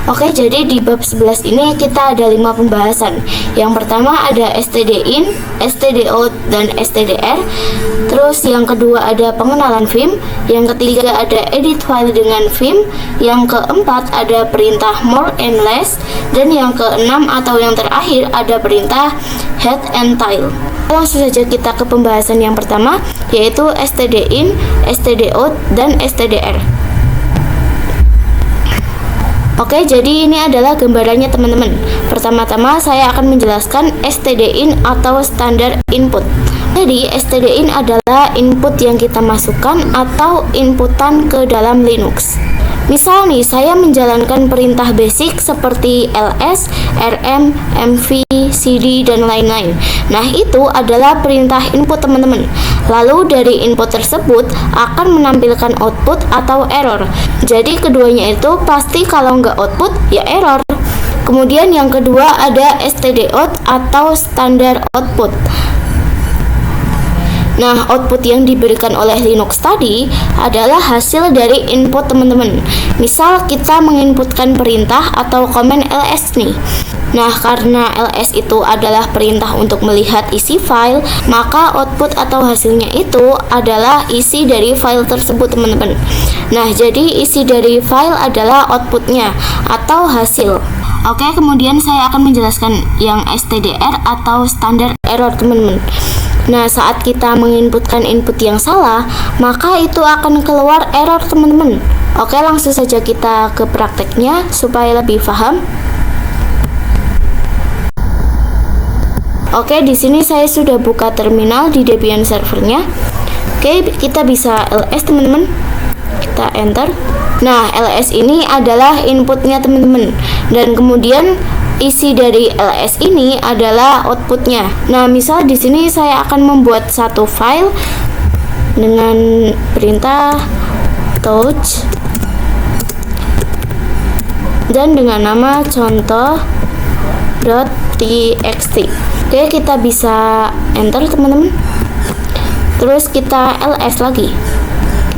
Oke, jadi di bab 11 ini kita ada 5 pembahasan. Yang pertama ada std-in, std-out, dan stdr. Terus yang kedua ada pengenalan Vim. Yang ketiga ada edit file dengan Vim. Yang keempat ada perintah more and less. Dan yang keenam atau yang terakhir ada perintah head and tail. Langsung saja kita ke pembahasan yang pertama, yaitu std-in, std-out, dan stdr. Oke, jadi ini adalah gambarannya teman-teman. Pertama-tama saya akan menjelaskan std-in atau standar input. Jadi std-in adalah input yang kita masukkan atau inputan ke dalam Linux. Misal nih, saya menjalankan perintah basic seperti ls, rm, mv, cd, dan lain-lain. Nah, itu adalah perintah input teman-teman. Lalu dari input tersebut akan menampilkan output atau error. Jadi keduanya itu pasti kalau nggak output ya error. Kemudian yang kedua ada std-out atau standar output. Nah, output yang diberikan oleh Linux tadi adalah hasil dari input teman-teman. Misal kita menginputkan perintah atau komen ls nih. Nah, karena ls itu adalah perintah untuk melihat isi file, maka output atau hasilnya itu adalah isi dari file tersebut teman-teman. Nah, jadi isi dari file adalah outputnya atau hasil. Oke, kemudian saya akan menjelaskan yang stdr atau standar error teman-teman. Nah, saat kita menginputkan input yang salah, maka itu akan keluar error teman-teman. Oke, langsung saja kita ke prakteknya supaya lebih paham. Oke, di sini saya sudah buka terminal di Debian servernya. Oke, kita bisa ls teman-teman. Kita enter. Nah, ls ini adalah inputnya teman-teman. Dan kemudian isi dari ls ini adalah outputnya. Nah, misal di sini saya akan membuat satu file dengan perintah touch dan dengan nama contoh.txt. Oke, kita bisa enter teman-teman. Terus kita ls lagi.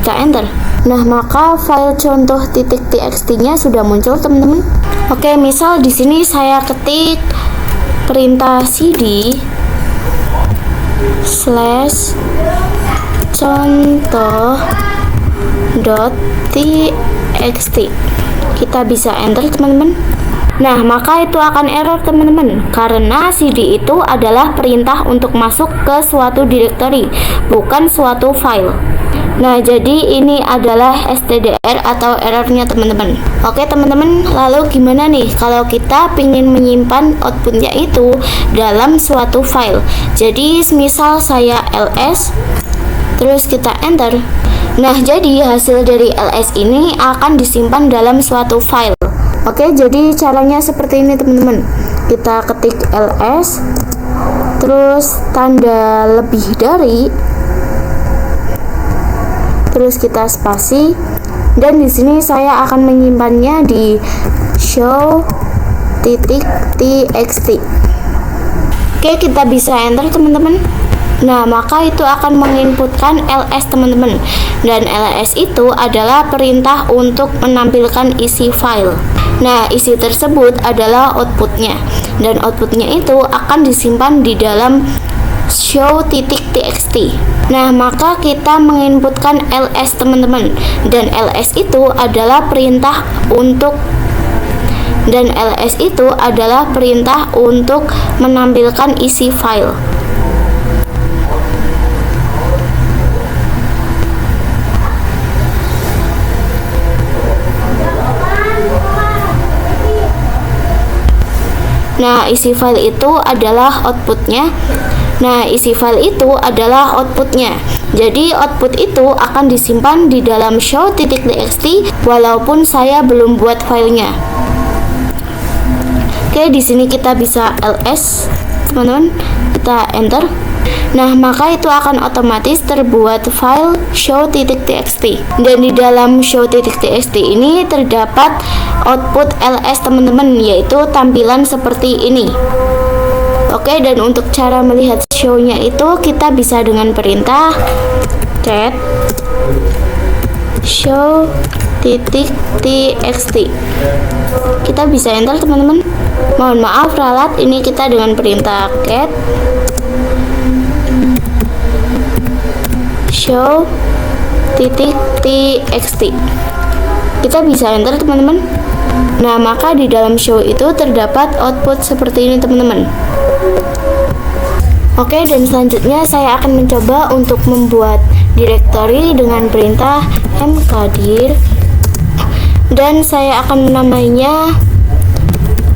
Kita enter. Nah, maka file contoh.txt-nya sudah muncul teman-teman. Oke, misal di sini saya ketik perintah cd /contoh.txt. Kita bisa enter teman-teman. Nah, maka itu akan error teman-teman, karena cd itu adalah perintah untuk masuk ke suatu directory, bukan suatu file. Nah, jadi ini adalah stdr atau errornya teman-teman. Oke teman-teman, lalu gimana nih kalau kita ingin menyimpan outputnya itu dalam suatu file? Jadi misal saya ls, terus kita enter. Nah, jadi hasil dari ls ini akan disimpan dalam suatu file. Oke, jadi caranya seperti ini teman-teman. Kita ketik ls, terus tanda lebih dari, terus kita spasi, dan di sini saya akan menyimpannya di show.txt. Oke, kita bisa enter teman-teman. Nah, maka itu akan menginputkan ls teman-teman, dan ls itu adalah perintah untuk menampilkan isi file. Nah, isi tersebut adalah outputnya, dan outputnya itu akan disimpan di dalam show.txt. Nah, maka kita menginputkan ls teman-teman, dan ls itu adalah perintah untuk menampilkan isi file. Nah, isi file itu adalah outputnya. Jadi output itu akan disimpan di dalam show.txt walaupun saya belum buat filenya. Oke, di sini kita bisa ls, teman-teman. Kita enter. Nah, maka itu akan otomatis terbuat file show.txt. Dan di dalam show.txt ini terdapat output ls teman-teman, yaitu tampilan seperti ini. Oke, dan untuk cara melihat show-nya itu kita bisa dengan perintah cat show.txt. Kita bisa enter teman-teman. Mohon maaf ralat, ini kita dengan perintah cat show.txt. Kita bisa enter teman-teman. Nah, maka di dalam show itu terdapat output seperti ini teman-teman. Oke, dan selanjutnya saya akan mencoba untuk membuat directory dengan perintah mkdir, dan saya akan menamainya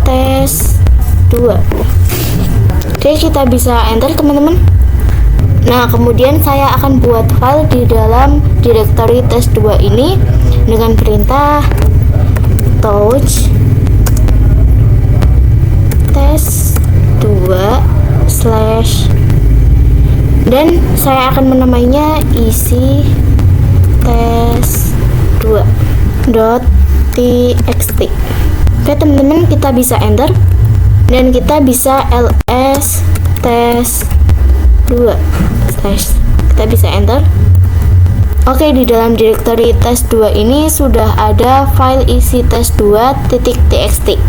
test2. Oke, kita bisa enter teman-teman. Nah, kemudian saya akan buat file di dalam directory test2 ini dengan perintah touch test2 slash, dan saya akan menamainya isi test2.txt. Oke teman-teman, kita bisa enter dan kita bisa ls test2 slash, kita bisa enter. Oke, di dalam directory test2 ini sudah ada file isi test2.txt.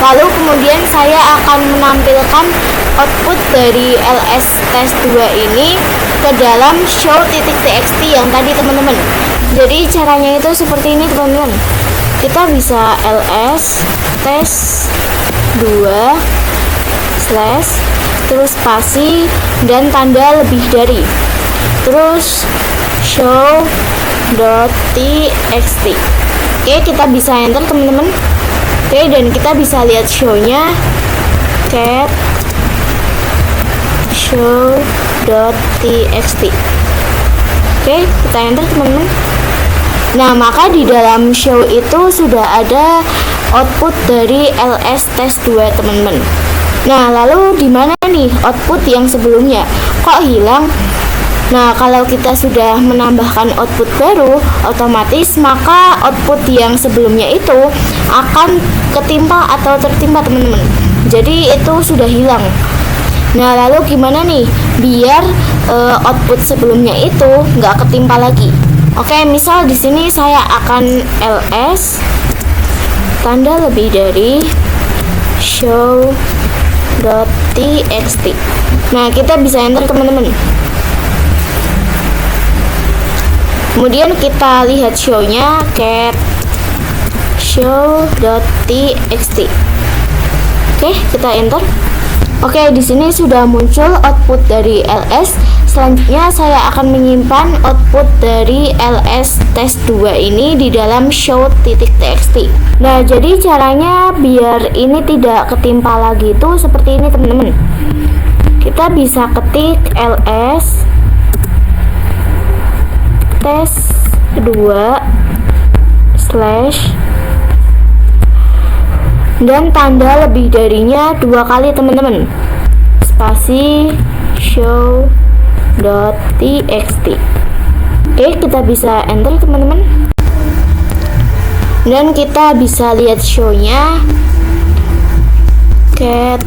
Lalu kemudian saya akan menampilkan output dari ls test2 ini ke dalam show.txt yang tadi teman-teman. Jadi caranya itu seperti ini teman-teman. Kita bisa ls test2 slash, terus spasi dan tanda lebih dari, terus show.txt. Oke, kita bisa enter teman-teman. Oke, dan kita bisa lihat show-nya cat show.txt. Oke, kita enter teman-teman. Nah, maka di dalam show itu sudah ada output dari ls test2 teman-teman. Nah, lalu di mana nih output yang sebelumnya? Kok hilang? Nah, kalau kita sudah menambahkan output baru, otomatis maka output yang sebelumnya itu akan ketimpa atau tertimpa teman-teman. Jadi itu sudah hilang. Nah, lalu gimana nih biar output sebelumnya itu nggak ketimpa lagi? Oke, misal di sini saya akan ls tanda lebih dari show.txt. Nah, kita bisa enter teman-teman. Kemudian kita lihat show-nya cat show.txt. Oke, kita enter. Oke, di sini sudah muncul output dari ls. Selanjutnya saya akan menyimpan output dari ls test2 ini di dalam show.txt. Nah, jadi caranya biar ini tidak ketimpa lagi itu seperti ini teman-teman. Kita bisa ketik ls test2 slash dan tanda lebih darinya 2 kali teman-teman, spasi show.txt. Oke, kita bisa enter teman-teman, dan kita bisa lihat show-nya cat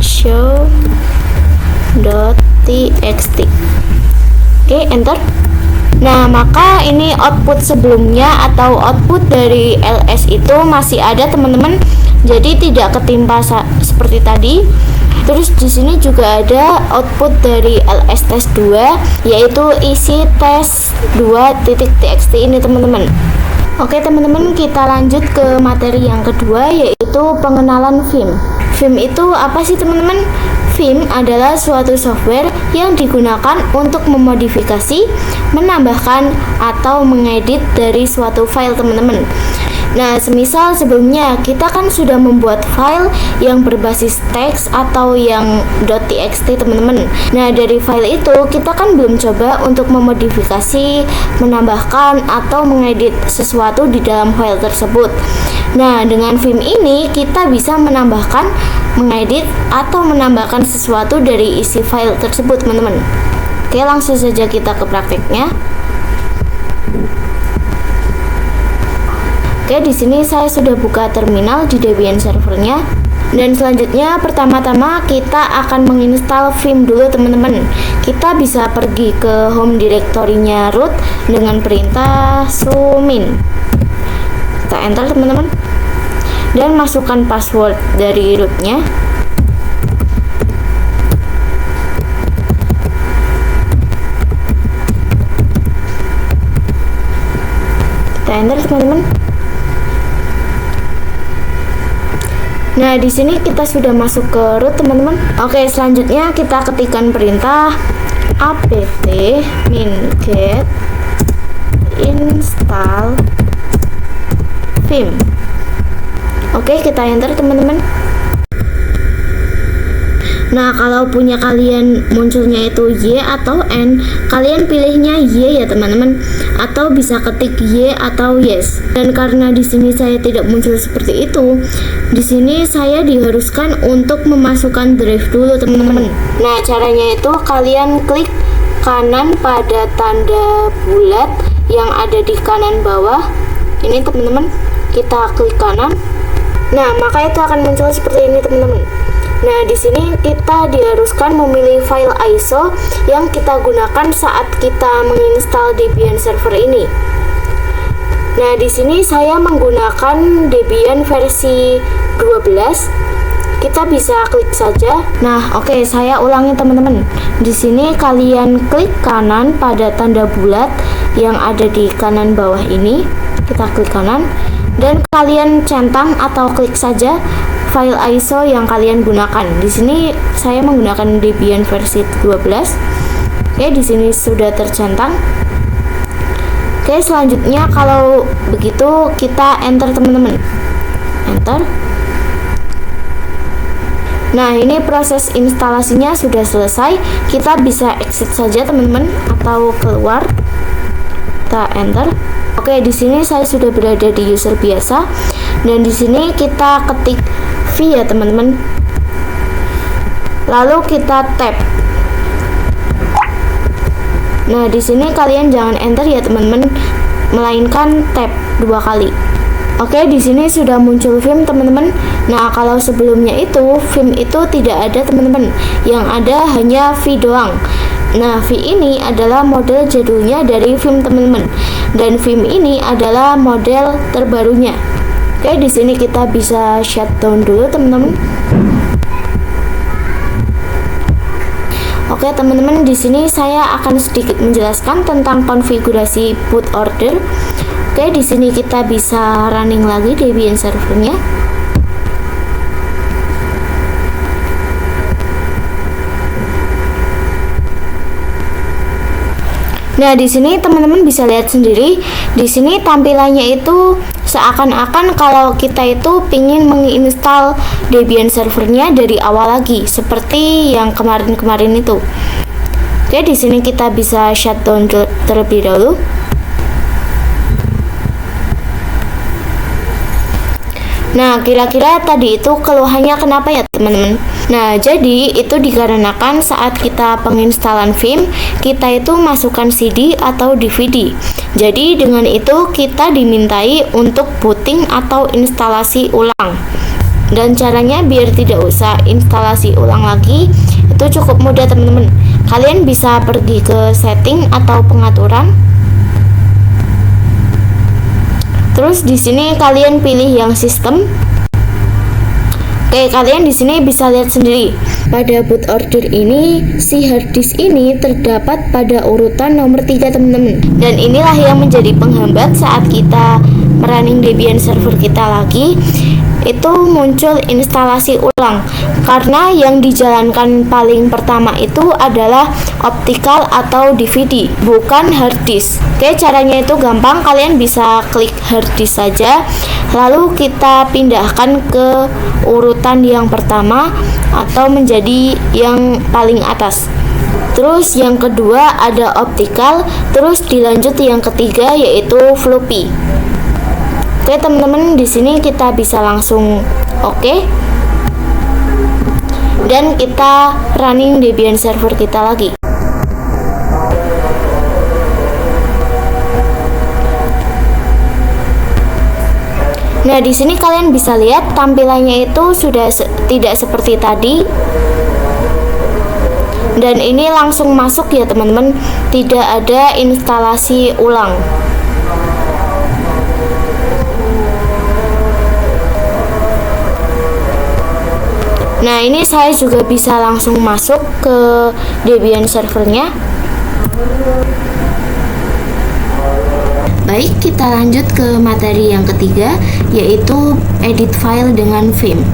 show.txt. Oke, enter. Nah, maka ini output sebelumnya atau output dari ls itu masih ada teman-teman. Jadi tidak ketimpa seperti tadi. Terus di sini juga ada output dari ls test2 yaitu isi test2.txt ini teman-teman. Oke teman-teman, kita lanjut ke materi yang kedua yaitu pengenalan Vim. Vim itu apa sih teman-teman? Vim adalah suatu software yang digunakan untuk memodifikasi, menambahkan, atau mengedit dari suatu file teman-teman. Nah, semisal sebelumnya kita kan sudah membuat file yang berbasis teks atau yang .txt teman-teman. Nah, dari file itu kita kan belum coba untuk memodifikasi, menambahkan, atau mengedit sesuatu di dalam file tersebut. Nah, dengan Vim ini kita bisa menambahkan, mengedit, atau menambahkan sesuatu dari isi file tersebut teman-teman. Oke, langsung saja kita ke prakteknya. Oke, di sini saya sudah buka terminal di Debian servernya. Dan selanjutnya pertama-tama kita akan menginstal Vim dulu teman-teman. Kita bisa pergi ke home directory-nya root, dengan perintah sumin. Kita enter teman-teman, dan masukkan password dari rootnya. Kita enter teman-teman. Nah, di sini kita sudah masuk ke root teman-teman. Oke, selanjutnya kita ketikkan perintah apt min-get install vim. Oke, kita enter teman-teman. Nah, kalau punya kalian munculnya itu Y atau N, kalian pilihnya Y ya teman-teman, atau bisa ketik Y atau yes. Dan karena di sini saya tidak muncul seperti itu, di sini saya diharuskan untuk memasukkan drive dulu teman-teman. Nah, caranya itu kalian klik kanan pada tanda bulat yang ada di kanan bawah. Ini teman-teman, kita klik kanan. Nah, maka itu akan muncul seperti ini teman-teman. Nah, di sini kita diharuskan memilih file ISO yang kita gunakan saat kita menginstal Debian server ini. Nah, di sini saya menggunakan Debian versi 12. Kita bisa klik saja. Nah, oke, saya ulangi teman-teman. Di sini kalian klik kanan pada tanda bulat yang ada di kanan bawah ini. Kita klik kanan dan kalian centang atau klik saja file ISO yang kalian gunakan. Di sini saya menggunakan Debian versi 12. Oke, di sini sudah tercentang. Oke, selanjutnya kalau begitu kita enter teman-teman. Enter. Nah, ini proses instalasinya sudah selesai. Kita bisa exit saja teman-teman atau keluar. Kita enter. Oke, di sini saya sudah berada di user biasa dan di sini kita ketik V ya teman-teman. Lalu kita tab. Nah, di sini kalian jangan enter ya teman-teman, melainkan tab 2 kali. Oke, di sini sudah muncul Vim teman-teman. Nah, kalau sebelumnya itu Vim itu tidak ada teman-teman, yang ada hanya V doang. Nah, V ini adalah model jadulnya dari Vim teman-teman, dan Vim ini adalah model terbarunya. Oke, di sini kita bisa shutdown dulu teman-teman. Oke teman-teman, di sini saya akan sedikit menjelaskan tentang konfigurasi boot order. Oke, di sini kita bisa running lagi Debian servernya. Nah, di sini teman-teman bisa lihat sendiri. Di sini tampilannya itu seakan-akan kalau kita itu ingin menginstal Debian servernya dari awal lagi, seperti yang kemarin-kemarin itu. Oke, di sini kita bisa shutdown terlebih dahulu. Nah, kira-kira tadi itu keluhannya kenapa ya teman-teman? Nah, jadi itu dikarenakan saat kita penginstalan Vim, kita itu masukkan CD atau DVD. Jadi dengan itu kita dimintai untuk booting atau instalasi ulang. Dan caranya biar tidak usah instalasi ulang lagi, itu cukup mudah teman-teman. Kalian bisa pergi ke setting atau pengaturan. Terus di sini kalian pilih yang sistem. Oke, kalian di sini bisa lihat sendiri. Pada boot order ini, si hard disk ini terdapat pada urutan nomor 3 teman-teman. Dan inilah yang menjadi penghambat saat kita running Debian server kita lagi. Itu muncul instalasi ulang karena yang dijalankan paling pertama itu adalah optical atau DVD, bukan hard disk. Oke, caranya itu gampang. Kalian bisa klik hard disk saja, lalu kita pindahkan ke urutan yang pertama atau menjadi yang paling atas. Terus yang kedua ada optical, terus dilanjut yang ketiga yaitu floppy. Oke teman-teman, di sini kita bisa langsung oke. Dan kita running Debian server kita lagi. Nah, di sini kalian bisa lihat tampilannya itu sudah tidak seperti tadi. Dan ini langsung masuk ya teman-teman, tidak ada instalasi ulang. Nah, ini saya juga bisa langsung masuk ke Debian servernya. Baik, kita lanjut ke materi yang ketiga, yaitu edit file dengan Vim.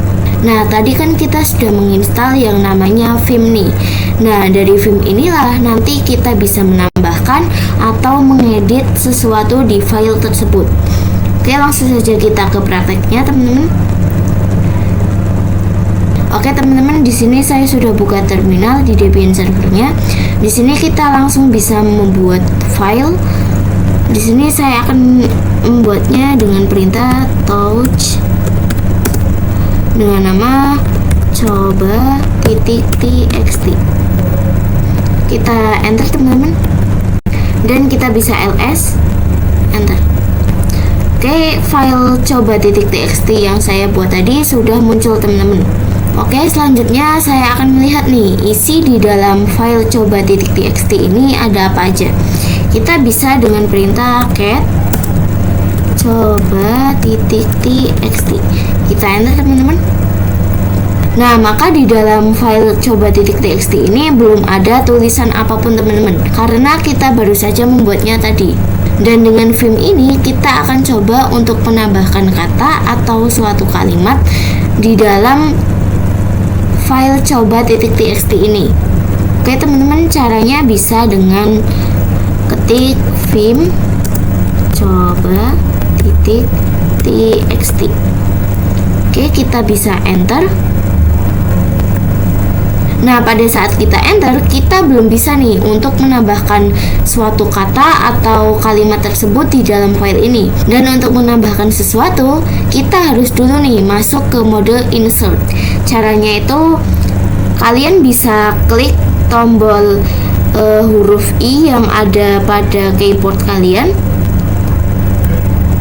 Nah, tadi kan kita sudah menginstal yang namanya Vim nih. Nah, dari Vim inilah nanti kita bisa menambahkan atau mengedit sesuatu di file tersebut. Oke, langsung saja kita ke prakteknya, teman-teman. Oke teman-teman, di sini saya sudah buka terminal di Debian servernya. Di sini kita langsung bisa membuat file. Di sini saya akan membuatnya dengan perintah touch dengan nama coba.txt. Kita enter teman-teman, dan kita bisa ls, enter. Oke, file coba.txt yang saya buat tadi sudah muncul teman-teman. Oke, selanjutnya saya akan melihat nih isi di dalam file coba.txt ini ada apa aja. Kita bisa dengan perintah cat coba.txt. Kita enter teman-teman. Nah, maka di dalam file coba.txt ini belum ada tulisan apapun teman-teman, karena kita baru saja membuatnya tadi. Dan dengan Vim ini kita akan coba untuk menambahkan kata atau suatu kalimat di dalam file coba.txt ini. Oke teman-teman, caranya bisa dengan ketik vim coba.txt. Oke, kita bisa enter. Nah, pada saat kita enter, kita belum bisa nih untuk menambahkan suatu kata atau kalimat tersebut di dalam file ini. Dan untuk menambahkan sesuatu, kita harus dulu nih masuk ke mode insert. Caranya itu kalian bisa klik tombol huruf I yang ada pada keyboard kalian.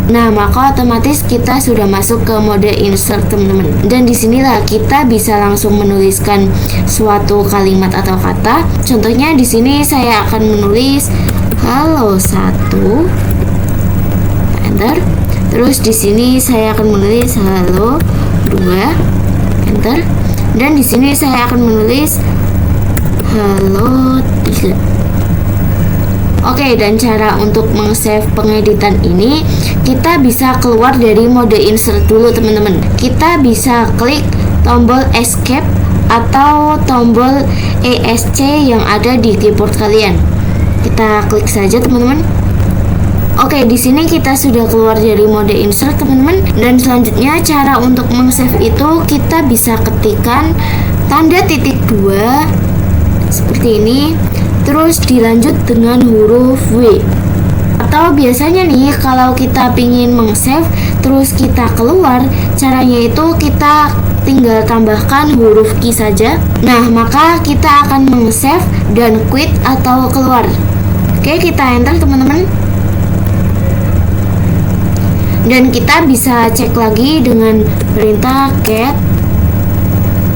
Nah, maka otomatis kita sudah masuk ke mode insert teman-teman. Dan disinilah kita bisa langsung menuliskan suatu kalimat atau kata. Contohnya di sini saya akan menulis halo 1, enter. Terus di sini saya akan menulis halo 2, enter. Dan di sini saya akan menulis halo 3. Oke, dan cara untuk meng-save pengeditan ini, kita bisa keluar dari mode insert dulu teman-teman. Kita bisa klik tombol escape atau tombol ESC yang ada di keyboard kalian. Kita klik saja teman-teman. Oke, di sini kita sudah keluar dari mode insert teman-teman. Dan selanjutnya cara untuk meng-save itu kita bisa ketikkan tanda titik 2 seperti ini. Terus dilanjut dengan huruf W. Atau biasanya nih kalau kita pingin meng-save terus kita keluar, caranya itu kita tinggal tambahkan huruf Q saja. Nah, maka kita akan meng-save dan quit atau keluar. Oke, kita enter teman-teman. Dan kita bisa cek lagi dengan perintah cat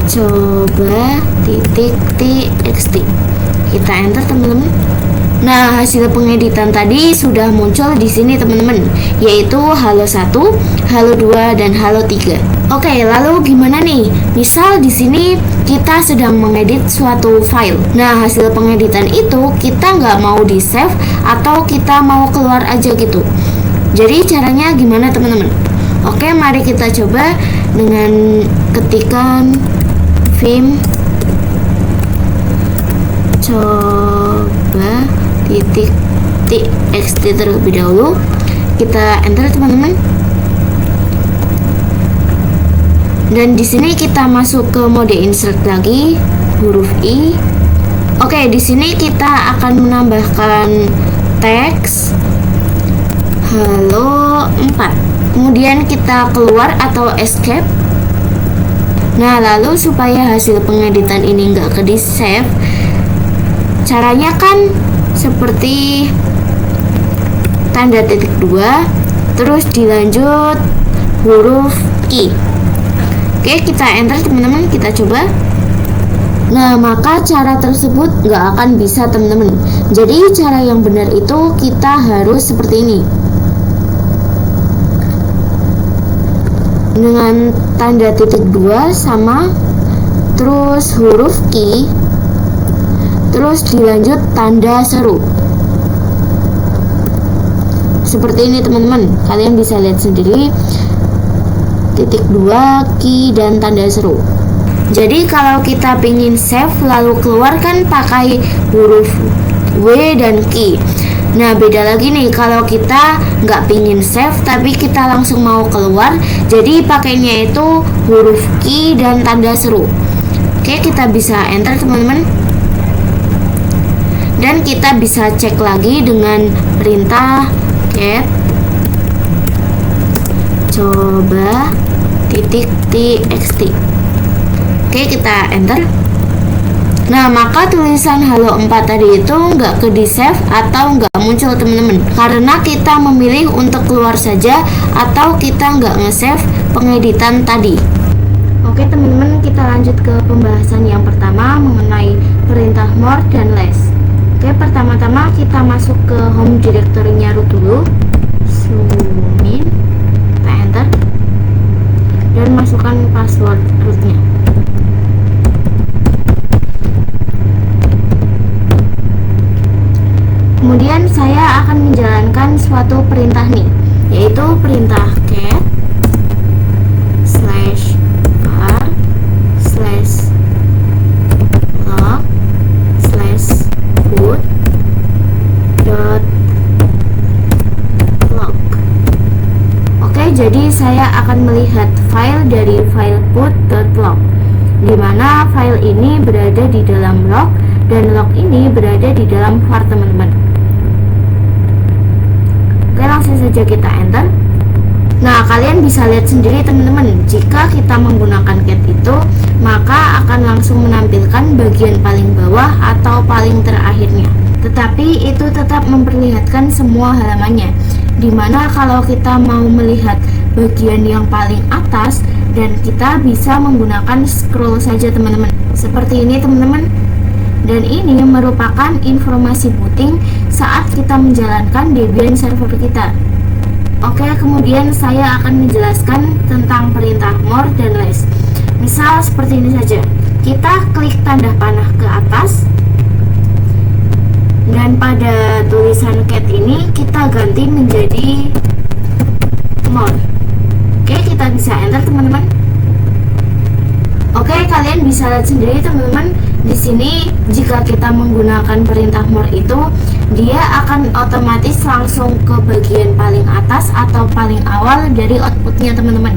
coba.txt. Kita enter teman-teman. Nah, hasil pengeditan tadi sudah muncul di sini teman-teman, yaitu halo 1, halo 2, dan halo 3. Oke, lalu gimana nih? Misal di sini kita sedang mengedit suatu file. Nah, hasil pengeditan itu kita nggak mau di save atau kita mau keluar aja gitu. Jadi caranya gimana teman-teman? Oke, mari kita coba dengan ketikan vim coba.txt terlebih dahulu. Kita enter teman-teman. Dan di sini kita masuk ke mode insert lagi, huruf I. Oke, di sini kita akan menambahkan teks halo 4. Kemudian kita keluar atau escape. Nah, lalu supaya hasil pengeditan ini nggak ke di-save, caranya kan seperti tanda titik 2, terus dilanjut huruf I. Oke, kita enter teman-teman, kita coba. Nah, maka cara tersebut nggak akan bisa teman-teman. Jadi cara yang benar itu kita harus seperti ini. Dengan tanda titik 2 sama, terus huruf Q, terus dilanjut tanda seru. Seperti ini teman-teman. Kalian bisa lihat sendiri, titik 2, Q, dan tanda seru. Jadi kalau kita pingin save lalu keluarkan pakai huruf W dan Q. Nah, beda lagi nih kalau kita nggak pingin save tapi kita langsung mau keluar, jadi pakainya itu huruf Q dan tanda seru. Oke, kita bisa enter teman-teman. Dan kita bisa cek lagi dengan perintah cat coba .txt. Oke, kita enter. Nah, maka tulisan halo 4 tadi itu nggak ke di save atau nggak muncul teman-teman, karena kita memilih untuk keluar saja atau kita nggak nge-save pengeditan tadi. Oke teman-teman, kita lanjut ke pembahasan yang pertama mengenai perintah more dan less. Oke, pertama-tama kita masuk ke home directory-nya root dulu. Zoom in, kita enter, dan masukkan password rootnya. Kemudian saya akan menjalankan suatu perintah nih, yaitu perintah cat /var /log /boot .log. Oke, jadi saya akan melihat file dari file boot.log, di mana file ini berada di dalam log dan log ini berada di dalam var teman-teman. Oke, langsung saja kita enter. Nah, kalian bisa lihat sendiri teman-teman, jika kita menggunakan cat itu, maka akan langsung menampilkan bagian paling bawah atau paling terakhirnya. Tetapi itu tetap memperlihatkan semua halamannya, dimana kalau kita mau melihat bagian yang paling atas, dan kita bisa menggunakan scroll saja teman-teman. Seperti ini teman-teman. Dan ini merupakan informasi booting saat kita menjalankan Debian server kita. Oke, kemudian saya akan menjelaskan tentang perintah more dan less. Misal seperti ini saja. Kita klik tanda panah ke atas, dan pada tulisan cat ini kita ganti menjadi more. Oke, kita bisa enter teman-teman. Oke, kalian bisa lihat sendiri teman-teman. Di sini jika kita menggunakan perintah more itu, dia akan otomatis langsung ke bagian paling atas atau paling awal dari outputnya teman-teman.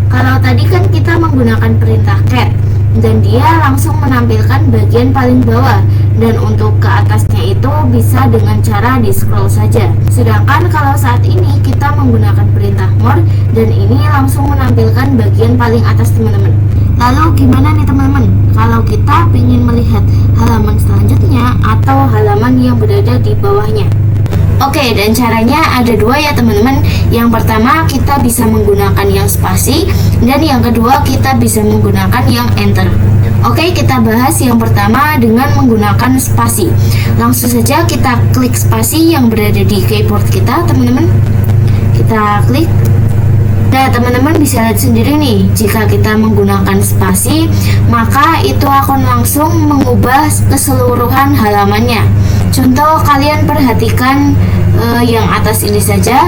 Kalau tadi kan kita menggunakan perintah cat, dan dia langsung menampilkan bagian paling bawah, dan untuk ke atasnya itu bisa dengan cara di scroll saja. Sedangkan kalau saat ini kita menggunakan perintah more, dan ini langsung menampilkan bagian paling atas teman-teman. Lalu gimana nih teman-teman kalau kita ingin melihat halaman selanjutnya atau halaman yang berada di bawahnya? Oke, dan caranya ada dua ya teman-teman. Yang pertama kita bisa menggunakan yang spasi, dan yang kedua kita bisa menggunakan yang enter. Oke, kita bahas yang pertama dengan menggunakan spasi. Langsung saja kita klik spasi yang berada di keyboard kita teman-teman. Kita klik. Nah, teman-teman bisa lihat sendiri nih, jika kita menggunakan spasi, maka itu akan langsung mengubah keseluruhan halamannya. Contoh, kalian perhatikan yang atas ini saja.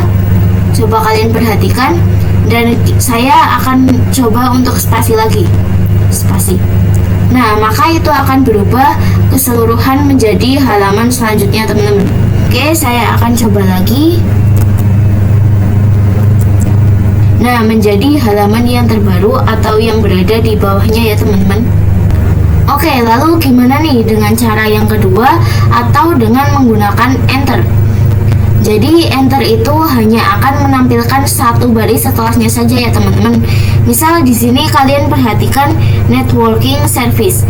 Coba kalian perhatikan, dan saya akan coba untuk spasi lagi. Spasi. Nah, maka itu akan berubah keseluruhan menjadi halaman selanjutnya, teman-teman. Oke, saya akan coba lagi. Nah, menjadi halaman yang terbaru atau yang berada di bawahnya ya teman-teman. Oke, lalu gimana nih dengan cara yang kedua atau dengan menggunakan enter? Jadi enter itu hanya akan menampilkan satu baris setelahnya saja ya teman-teman. Misal di sini kalian perhatikan networking service.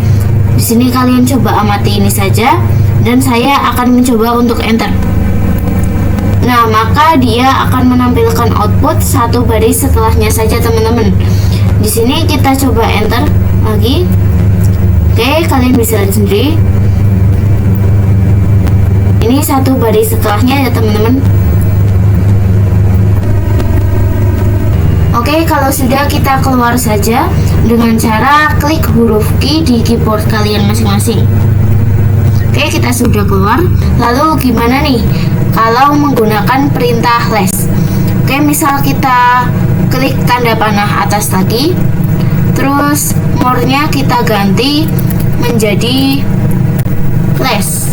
Di sini kalian coba amati ini saja, dan saya akan mencoba untuk enter. Nah, maka dia akan menampilkan output satu baris setelahnya saja teman-teman. Di sini kita coba enter lagi. Oke, kalian bisa lihat sendiri. Ini satu baris setelahnya ya teman-teman. Oke, kalau sudah, kita keluar saja dengan cara klik huruf key di keyboard kalian masing-masing. Oke, kita sudah keluar. Lalu gimana nih kalau menggunakan perintah less? Oke, misal kita klik tanda panah atas lagi, terus more-nya kita ganti menjadi less.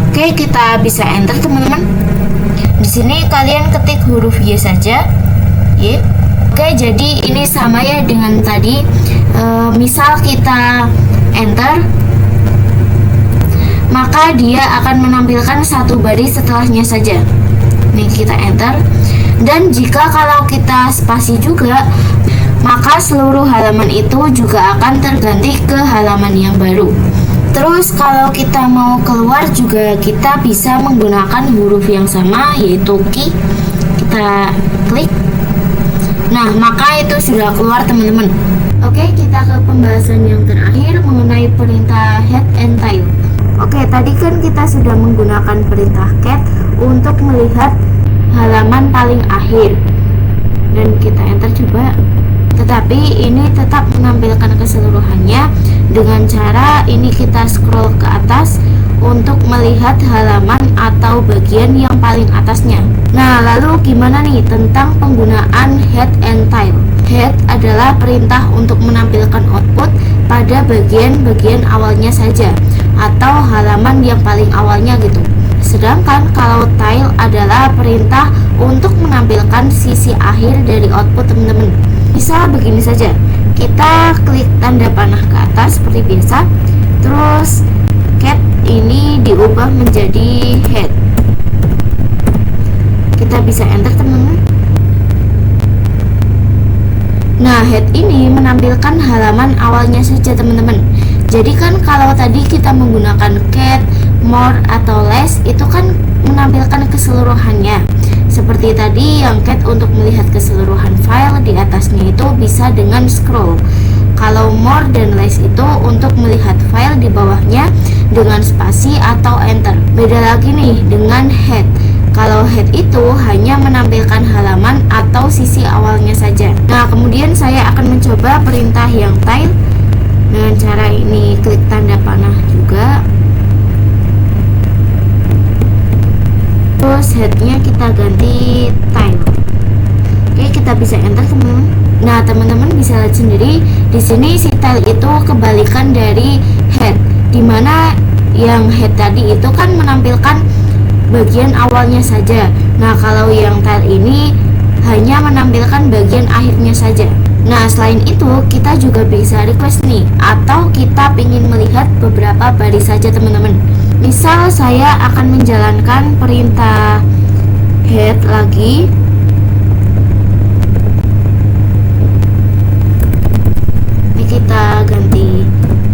Oke, kita bisa enter teman-teman. Di sini kalian ketik huruf Y saja. Y. Oke, jadi ini sama ya dengan tadi. Misal kita enter, maka dia akan menampilkan satu baris setelahnya saja. Nih, kita enter. Dan jika kalau kita spasi juga, maka seluruh halaman itu juga akan terganti ke halaman yang baru. Terus kalau kita mau keluar juga kita bisa menggunakan huruf yang sama, yaitu key. Kita klik. Nah, maka itu sudah keluar teman-teman. Oke, kita ke pembahasan yang terakhir mengenai perintah head and tail. Oke, tadi kan kita sudah menggunakan perintah cat untuk melihat halaman paling akhir. Dan kita enter coba. Tetapi ini tetap menampilkan keseluruhannya dengan cara ini kita scroll ke atas untuk melihat halaman atau bagian yang paling atasnya. Nah, lalu gimana nih tentang penggunaan head and tail? Head adalah perintah untuk menampilkan output pada bagian-bagian awalnya saja atau halaman yang paling awalnya gitu. Sedangkan kalau tail adalah perintah untuk menampilkan sisi akhir dari output teman-teman. Bisa begini saja, kita klik tanda panah ke atas seperti biasa, terus cat ini diubah menjadi head. Kita bisa enter teman-teman. Nah, head ini menampilkan halaman awalnya saja teman-teman. Jadi kan kalau tadi kita menggunakan cat, more, atau less, itu kan menampilkan keseluruhannya. Seperti tadi yang cat untuk melihat keseluruhan file, di atasnya itu bisa dengan scroll. Kalau more dan less itu untuk melihat file, di bawahnya dengan spasi atau enter. Beda lagi nih dengan head. Kalau head itu hanya menampilkan halaman atau sisi awalnya saja. Nah, kemudian saya akan mencoba perintah yang tail dengan cara ini, klik tanda panah juga. Terus headnya kita ganti tail. Oke, kita bisa enter teman-teman. Nah, teman-teman bisa lihat sendiri di sini si tail itu kebalikan dari head, dimana yang head tadi itu kan menampilkan bagian awalnya saja. Nah, kalau yang tail ini hanya menampilkan bagian akhirnya saja. Nah, selain itu kita juga bisa request nih, atau kita ingin melihat beberapa baris saja teman-teman. Misal saya akan menjalankan perintah head lagi. Ini kita ganti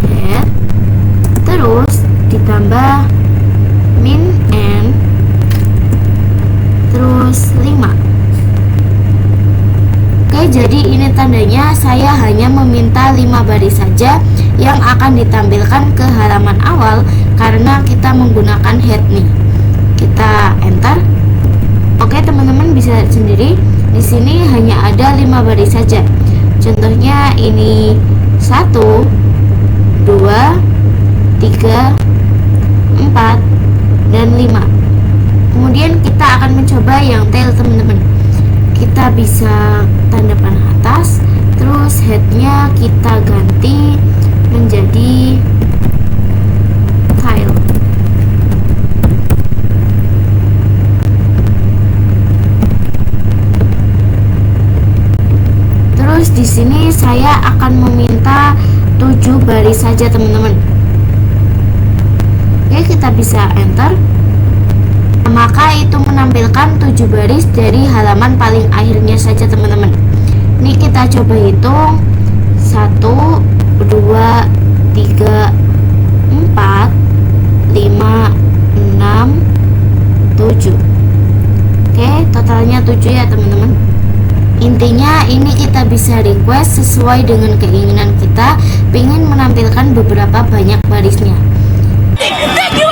head, terus ditambah min n, terus 5. Oke, jadi ini tandanya saya hanya meminta 5 baris saja yang akan ditampilkan ke halaman awal karena kita menggunakan head nih. Kita enter. Oke, teman-teman bisa lihat sendiri di sini hanya ada 5 baris saja. Contohnya ini 1, 2, 3, 4, dan 5. Kemudian kita akan mencoba yang tail teman-teman. Kita bisa tanda panah atas, terus headnya kita ganti menjadi tail. Terus di sini saya akan meminta 7 baris saja teman-teman. Oke, kita bisa enter. Maka itu menampilkan 7 baris dari halaman paling akhirnya saja teman-teman. Ini kita coba hitung 1, 2, 3, 4, 5, 6, 7. Oke, totalnya 7 ya teman-teman. Intinya ini kita bisa request sesuai dengan keinginan kita pengen menampilkan beberapa banyak barisnya. Thank you